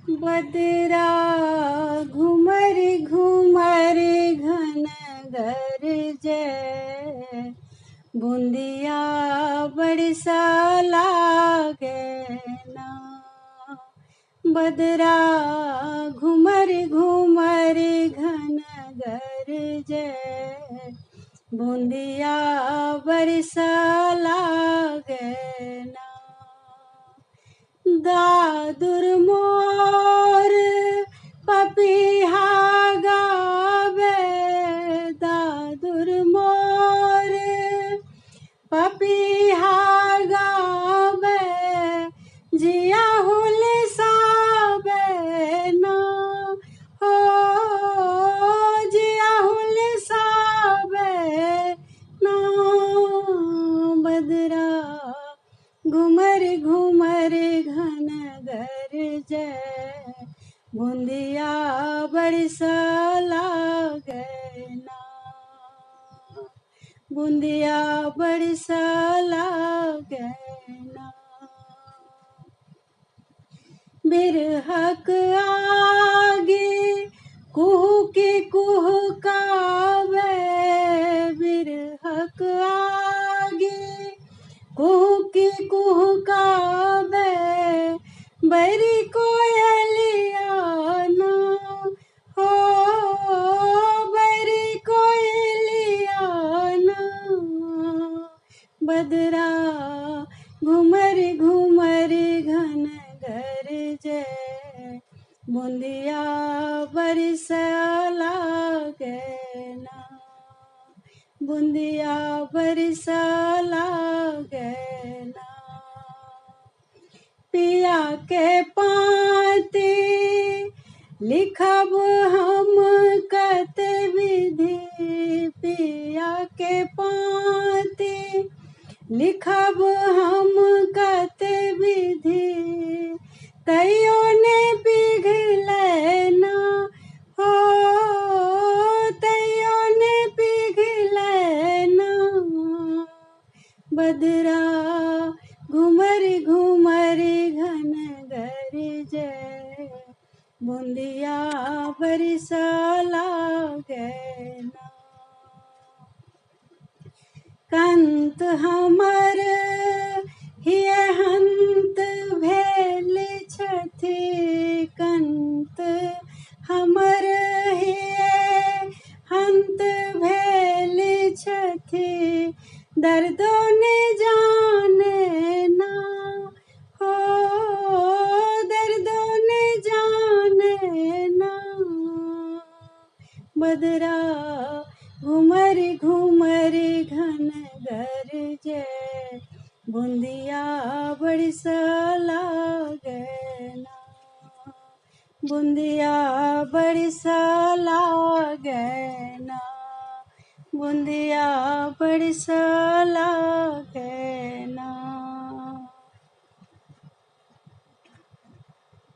बदरा घुमर घुमर घन गरजे, बूंदिया बरसा लागे ना। बदरा घुमर घुमर घन गरजे, बूंदिया बरसा लागे ना। दादुर मोर पपीहा गावे, दादुर मोर पपीहा गावे, जिया हुलसावे ना। हो जिया हुलसावे ना। बदरा घुमर घुमर घन गरजे, बूंदिया बरसा लागे ना। बूंदिया बरसा लागे ना। बिरहक आगे कुहुकी कुहुकावे, बिरहक आगे कुहुकी कुहुकावे, बैरी कोयलिया ना। हो बैरी कोयलिया ना। बदरा घुमर घुमर घन गरजे, बूंदिया बरसा लागे ना। बूंदिया बरसा लागे ना। पिया के पाती लिखब हम कत विधि, पिया के पाती लिखब हम कत विधि, तैयो ने पिघले ना। हो तैयो ने पिघले ना। बदरा घुमर घुमर घन गरजे, बूंदिया बरसा लागे ना। कंत हमर हिय हंत भेल छथि, कंत हमर हिय हंत भेल छथि, दर्दो ने जाने ना। हो दर्दो ने जाने ना। बदरा घुमर घुमर घन गरजे, बूंदिया बरसा लागे ना। बूंदिया बरसा लागे ना। बूंदिया बरसा लागे ना।